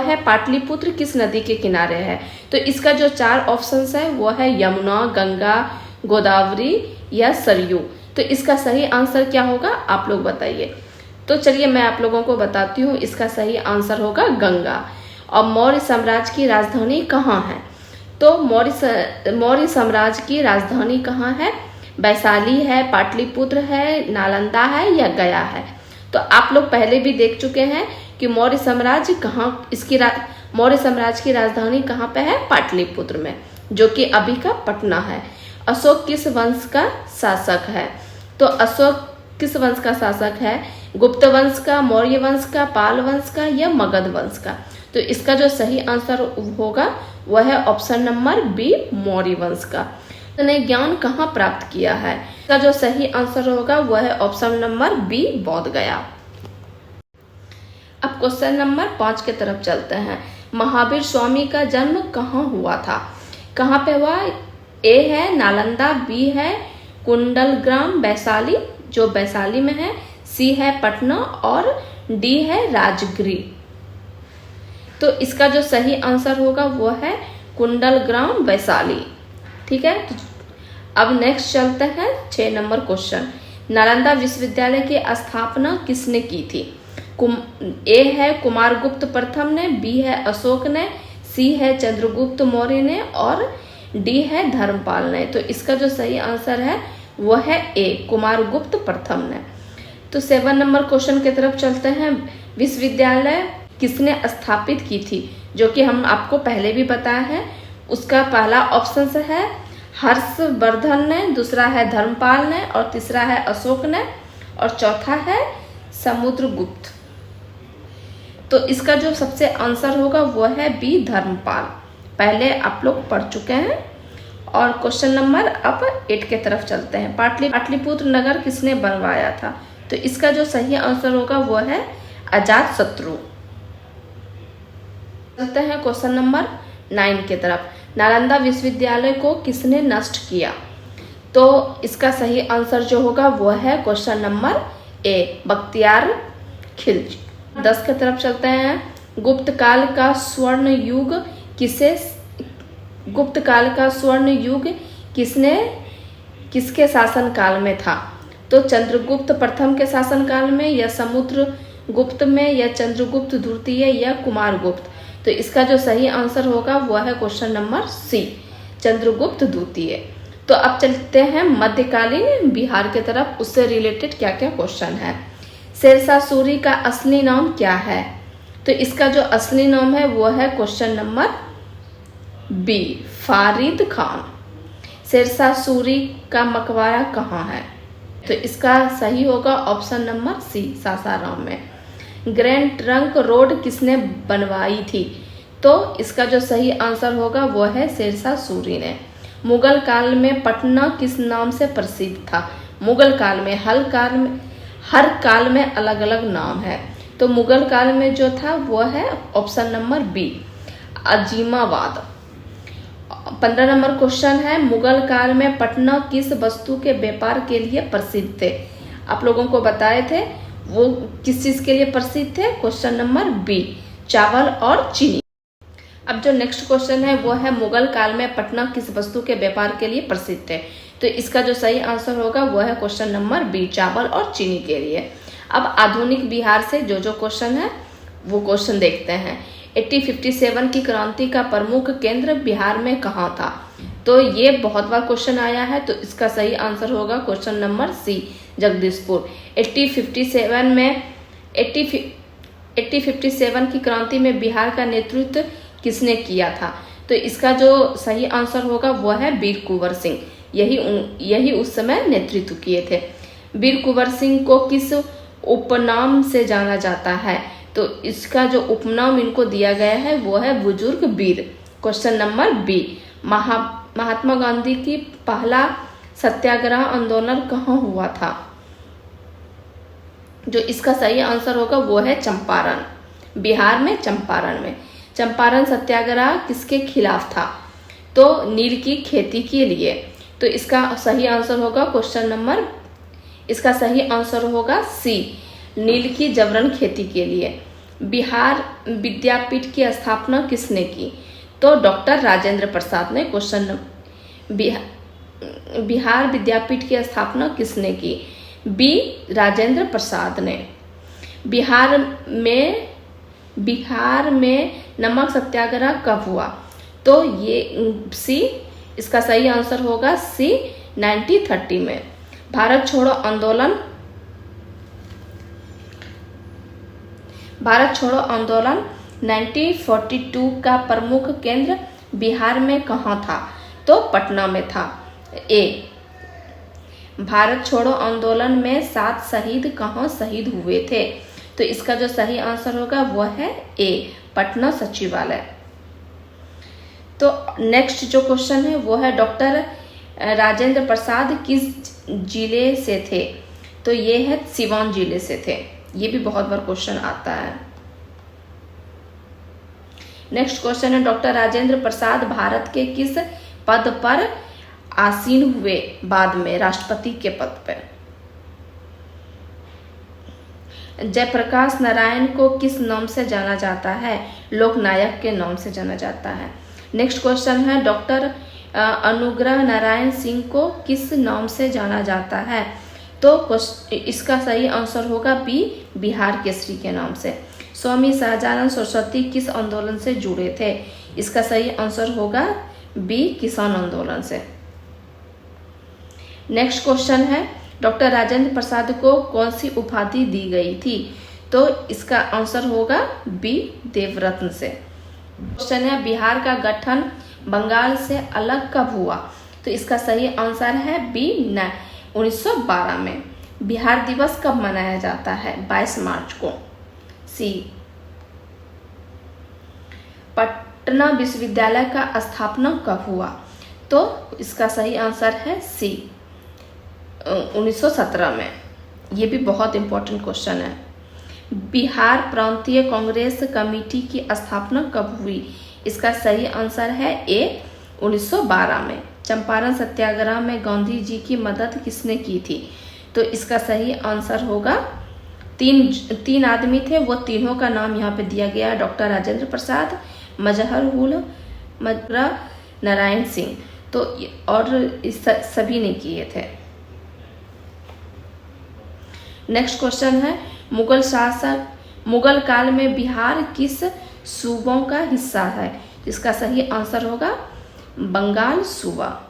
है पाटलिपुत्र किस नदी के किनारे है? तो इसका जो 4 ऑप्शंस है वो है यमुना, गंगा, गोदावरी या सरयू। तो इसका सही आंसर क्या होगा आप लोग बताइए। तो चलिए मैं आप लोगों को बताती हूँ, इसका सही आंसर होगा गंगा। और मौर्य साम्राज्य की राजधानी कहाँ है? तो मौर्य साम्राज्य की राजधानी कहाँ है? वैशाली है, पाटलिपुत्र है, नालंदा है या गया है? तो आप लोग पहले भी देख चुके हैं कि मौर्य साम्राज्य मौर्य साम्राज्य की राजधानी कहाँ पे है? पाटलिपुत्र में, जो कि अभी का पटना है। अशोक किस वंश का शासक है? तो अशोक किस वंश का शासक है? गुप्त वंश का, मौर्य वंश का, पाल वंश का या मगध वंश का? तो इसका जो सही आंसर होगा वह है ऑप्शन नंबर बी, मौर्य वंश का। ने ज्ञान कहाँ प्राप्त किया है? इसका जो सही आंसर होगा वह है ऑप्शन नंबर बी, बोध गया। अब क्वेश्चन नंबर 5 के तरफ चलते हैं। महावीर स्वामी का जन्म कहाँ हुआ था? कहाँ पे हुआ? ए है नालंदा, बी है कुंडलग्राम वैशाली जो वैशाली में है, सी है पटना और डी है राजगृह। तो इसका जो सही आंसर होगा वो है कुंडलग्राम वैशाली। ठीक है, तो अब नेक्स्ट चलते हैं 6 नंबर क्वेश्चन। नालंदा विश्वविद्यालय की स्थापना किसने की थी? ए है कुमारगुप्त प्रथम ने, बी है अशोक ने, सी है चंद्रगुप्त मौर्य ने और डी है धर्मपाल ने। तो इसका जो सही आंसर है वह है ए, कुमारगुप्त प्रथम ने। तो 7 नंबर क्वेश्चन की तरफ चलते हैं। विश्वविद्यालय किसने स्थापित की थी? जो कि हम आपको पहले भी बताया है। उसका पहला ऑप्शन है हर्षवर्धन ने, दूसरा है धर्मपाल ने और तीसरा है अशोक ने और चौथा है समुद्रगुप्त। तो इसका जो सबसे आंसर होगा वो है बी, धर्मपाल। पहले आप लोग पढ़ चुके हैं। और क्वेश्चन नंबर अब 8 के तरफ चलते हैं। पाटलिपुत्र नगर किसने बनवाया था? तो इसका जो सही आंसर होगा वो है अजातशत्रु। चलते हैं क्वेश्चन नंबर 9 के तरफ। नालंदा विश्वविद्यालय को किसने नष्ट किया? तो इसका सही आंसर जो होगा वो है question number A, Bakhtiyar Khilji. 10 की तरफ चलते हैं। गुप्त काल का स्वर्ण युग किसके शासन काल में था? तो चंद्रगुप्त प्रथम के शासन काल में या समुद्रगुप्त में या चंद्रगुप्त द्वितीय या कुमारगुप्त? तो इसका जो सही आंसर होगा वह है क्वेश्चन नंबर सी, चंद्रगुप्त द्वितीय। तो अब चलते हैं मध्यकालीन बिहार के तरफ, उससे रिलेटेड क्या क्या क्वेश्चन है। शेरशाह सूरी का असली नाम क्या है? तो इसका जो असली नाम है वो है question number B, Farid Khan. Sher Shah Suri का मकबरा कहाँ है? तो इसका सही होगा ऑप्शन नंबर सी, सासाराम में। ग्रैंड ट्रंक रोड किसने बनवाई थी? तो इसका जो सही आंसर होगा वो है शेरशाह सूरी ने। मुगल काल में पटना किस नाम से प्रसिद्ध था? मुगल काल में हर काल में अलग अलग नाम है। तो मुगल काल में जो था वो है option number B, Azimabad. 15 number question है। मुगल काल में पटना किस वस्तु के व्यापार के लिए प्रसिद्ध थे? आप लोगों को बताए थे वो किस चीज के लिए प्रसिद्ध थे? क्वेश्चन नंबर बी, चावल और चीनी। अब जो नेक्स्ट क्वेश्चन है वो है मुगल काल में पटना किस वस्तु के व्यापार के लिए प्रसिद्ध थे? तो इसका जो सही आंसर होगा वो है क्वेश्चन नंबर बी, चावल और चीनी के लिए। अब आधुनिक बिहार से जो क्वेश्चन है वो क्वेश्चन देखते हैं। 1857 की क्रांति का प्रमुख केंद्र बिहार में कहाँ था? तो ये बहुत बार क्वेश्चन आया है। तो इसका सही आंसर होगा क्वेश्चन नंबर सी, जगदीशपुर। 1857 की क्रांति में बिहार का नेतृत्व किसने किया था? तो इसका जो सही आंसर होगा वो है वीर कुंवर सिंह। यही उस समय नेतृत्व किए थे। वीर कुंवर सिंह को किस उपनाम से जाना जाता है? तो इसका जो उपनाम इनको दिया गया है वो है बुजुर्ग वीर। Question number B, Mahatma Gandhi की पहला सत्याग्रह आंदोलन कहाँ हुआ था? जो इसका सही आंसर होगा वो है चंपारण, बिहार में चंपारण में। चंपारण सत्याग्रह किसके खिलाफ था? तो नील की खेती के लिए। तो इसका सही आंसर होगा इसका सही आंसर होगा सी, नील की जबरन खेती के लिए। बिहार विद्यापीठ की स्थापना किसने की? तो डॉक्टर राजेंद्र प्रसाद ने। क्वेश्चन बिहार विद्यापीठ की स्थापना किसने की? बी राजेंद्र प्रसाद ने। बिहार में नमक सत्याग्रह कब हुआ? तो ये सी, इसका सही आंसर होगा सी 1930 में। भारत छोड़ो आंदोलन 1942 का प्रमुख केंद्र बिहार में कहाँ था? तो पटना में था। ए, भारत छोड़ो आंदोलन में 7 शहीद कहाँ शहीद हुए थे? तो इसका जो सही आंसर होगा वह है ए, पटना सचिवालय। तो नेक्स्ट जो क्वेश्चन है वो है डॉक्टर राजेंद्र प्रसाद किस जिले से थे? तो ये है सिवान जिले से थे। ये भी बहुत बार क्वेश्चन आता है। नेक्स्ट क्वेश्चन है डॉक्टर राजेंद्र प्रसाद भारत के किस पद पर आसीन हुए बाद में राष्ट्रपति के पद पर? जयप्रकाश नारायण को किस नाम से जाना जाता है? लोकनायक के नाम से जाना जाता है। नेक्स्ट क्वेश्चन है डॉक्टर अनुग्रह नारायण सिंह को किस नाम से जाना जाता है? तो इसका सही आंसर होगा बी, बिहार केसरी के नाम से। स्वामी सहजानंद सरस्वती किस आंदोलन से जुड़े थे? इसका सही आंसर होगा बी, किसान आंदोलन से। नेक्स्ट क्वेश्चन है डॉक्टर राजेंद्र प्रसाद को कौन सी उपाधि दी गई थी? तो इसका आंसर होगा बी, देवरत्न से। क्वेश्चन है बिहार का गठन बंगाल से अलग कब हुआ? तो इसका सही आंसर है बी, 1912 में। बिहार दिवस कब मनाया जाता है? 22 मार्च को। सी, पटना विश्वविद्यालय का स्थापना कब हुआ? तो इसका सही आंसर है सी, 1917 में। ये भी बहुत इंपॉर्टेंट क्वेश्चन है। बिहार प्रांतीय कांग्रेस कमेटी की स्थापना कब हुई? इसका सही आंसर है ए, 1912 में। चंपारण सत्याग्रह में गांधी जी की मदद किसने की थी? तो इसका सही आंसर होगा, तीन आदमी थे, वो तीनों का नाम यहाँ पे दिया गया है। डॉक्टर राजेंद्र प्रसाद, मजहर नारायण सिंह, तो और इस सभी ने किए थे। नेक्स्ट क्वेश्चन है मुगल काल में बिहार किस सूबों का हिस्सा है? इसका सही आंसर होगा बंगाल सूबा।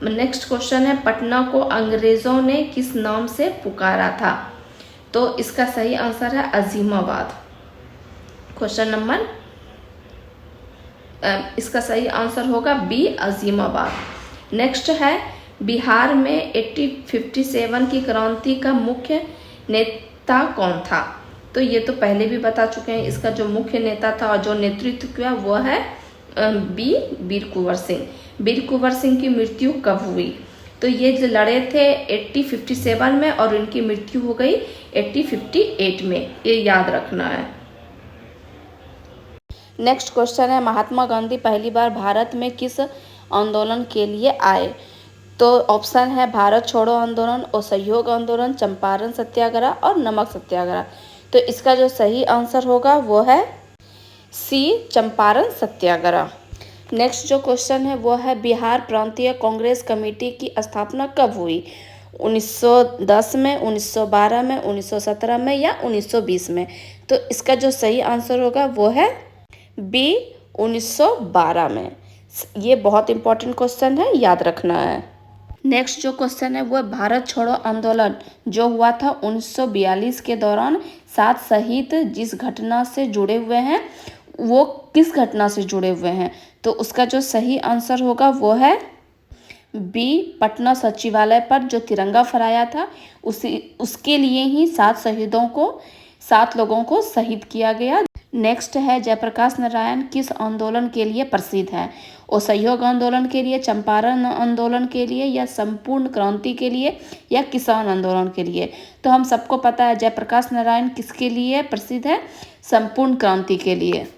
नेक्स्ट क्वेश्चन है पटना को अंग्रेजों ने किस नाम से पुकारा था? तो इसका सही आंसर है अजीमाबाद। क्वेश्चन नंबर इसका सही आंसर होगा बी, अजीमाबाद। नेक्स्ट है बिहार में 1857 की क्रांति का मुख्य नेता कौन था? तो ये तो पहले भी बता चुके हैं। इसका जो मुख्य नेता था और जो नेतृत्व किया वो है बी, वीर कुंवर सिंह। वीर कुंवर सिंह की मृत्यु कब हुई? तो ये जो लड़े थे 1857 में और इनकी मृत्यु हो गई 1858 में, ये याद रखना है। नेक्स्ट क्वेश्चन है महात्मा गांधी पहली बार भारत में किस आंदोलन के लिए आए? तो ऑप्शन है भारत छोड़ो आंदोलन, असहयोग आंदोलन, चंपारण सत्याग्रह और नमक सत्याग्रह। तो इसका जो सही आंसर होगा वो है सी, चंपारण सत्याग्रह। नेक्स्ट जो क्वेश्चन है वो है बिहार प्रांतीय कांग्रेस कमेटी की स्थापना कब हुई? 1910 में, 1912 में, 1917 में या 1920 में? तो इसका जो सही आंसर होगा वो है बी, 1912 में। ये बहुत इंपॉर्टेंट क्वेश्चन है, याद रखना है। नेक्स्ट जो क्वेश्चन है वो भारत छोड़ो आंदोलन जो हुआ था 1942 के दौरान 7 शहीद जिस घटना से जुड़े हुए हैं वो किस घटना से जुड़े हुए हैं? तो उसका जो सही आंसर होगा वो है बी, पटना सचिवालय पर जो तिरंगा फहराया था उसके लिए ही 7 लोगों को शहीद किया गया। नेक्स्ट है जयप्रकाश नारायण किस आंदोलन के लिए प्रसिद्ध है? असहयोग आंदोलन के लिए, चंपारण आंदोलन के लिए या संपूर्ण क्रांति के लिए या किसान आंदोलन के लिए? तो हम सबको पता है जयप्रकाश नारायण किसके लिए प्रसिद्ध है? संपूर्ण क्रांति के लिए।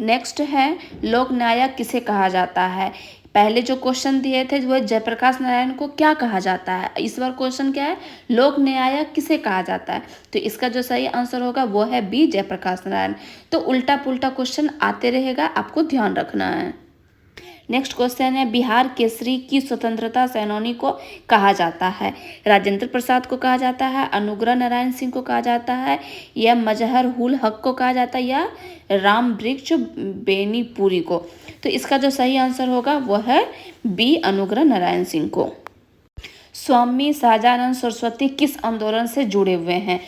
नेक्स्ट है लोकनायक किसे कहा जाता है? पहले जो क्वेश्चन दिए थे वो जयप्रकाश नारायण को क्या कहा जाता है, इस बार क्वेश्चन क्या है, लोक न्यायक किसे कहा जाता है। तो इसका जो सही आंसर होगा वो है बी, जयप्रकाश नारायण। तो उल्टा पुल्टा क्वेश्चन आते रहेगा, आपको ध्यान रखना है। नेक्स्ट क्वेश्चन है, बिहार केसरी की स्वतंत्रता सेनानी को कहा जाता है। राजेंद्र प्रसाद को कहा जाता है, अनुग्रह नारायण सिंह को कहा जाता है, या मजहर उल हक को कहा जाता है, या राम वृक्ष बेनीपुरी को। तो इसका जो सही आंसर होगा वो है बी, अनुग्रह नारायण सिंह को। स्वामी सहजानंद सरस्वती किस आंदोलन से जुड़े हुए हैं।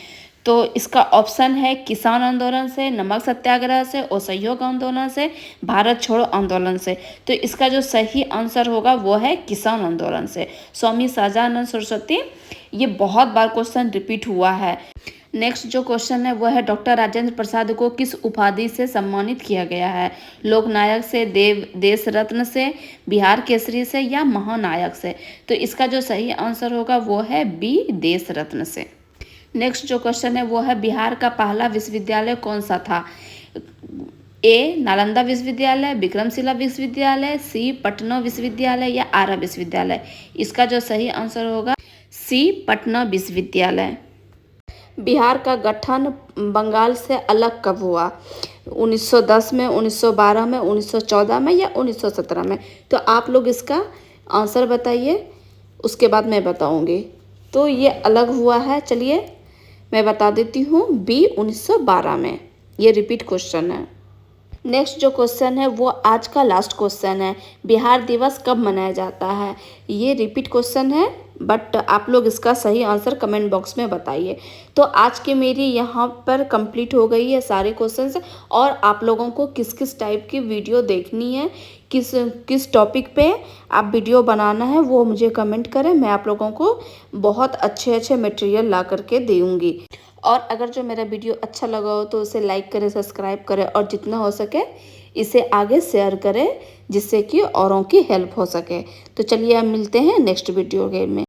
तो इसका ऑप्शन है किसान आंदोलन से, नमक सत्याग्रह से, असहयोग आंदोलन से, भारत छोड़ो आंदोलन से। तो इसका जो सही आंसर होगा वो है किसान आंदोलन से। स्वामी सहजानंद सरस्वती, ये बहुत बार क्वेश्चन रिपीट हुआ है। नेक्स्ट जो क्वेश्चन है वो है, डॉक्टर राजेंद्र प्रसाद को किस उपाधि से सम्मानित किया गया है। लोकनायक से, देश रत्न से, बिहार केसरी से, या महानायक से। तो इसका जो सही आंसर होगा वो है बी, देश रत्न से। नेक्स्ट जो क्वेश्चन है वो है, बिहार का पहला विश्वविद्यालय कौन सा था। ए, नालंदा विश्वविद्यालय, विक्रमशिला विश्वविद्यालय, सी, पटना विश्वविद्यालय, या आरा विश्वविद्यालय। इसका जो सही आंसर होगा सी, पटना विश्वविद्यालय। बिहार का गठन बंगाल से अलग कब हुआ। 1910 में, 1912 में, 1914 में, या 1917 में। तो आप लोग इसका आंसर बताइए, उसके बाद मैं बताऊंगी। तो ये अलग हुआ है, चलिए मैं बता देती हूँ, बी, 1912 में। ये रिपीट क्वेश्चन है। नेक्स्ट जो क्वेश्चन है वो आज का लास्ट क्वेश्चन है, बिहार दिवस कब मनाया जाता है। ये रिपीट क्वेश्चन है, बट आप लोग इसका सही आंसर कमेंट बॉक्स में बताइए। तो आज की मेरी यहाँ पर कंप्लीट हो गई है सारे क्वेश्चंस। और आप लोगों को किस किस टाइप की वीडियो देखनी है, किस टॉपिक पे आप वीडियो बनाना है, वो मुझे कमेंट करें। मैं आप लोगों को बहुत अच्छे अच्छे मटेरियल ला करके दूँगी। और अगर जो मेरा वीडियो अच्छा लगा हो तो उसे लाइक करें, सब्सक्राइब करें, और जितना हो सके इसे आगे शेयर करें, जिससे कि औरों की हेल्प हो सके। तो चलिए अब मिलते हैं नेक्स्ट वीडियो गेम में।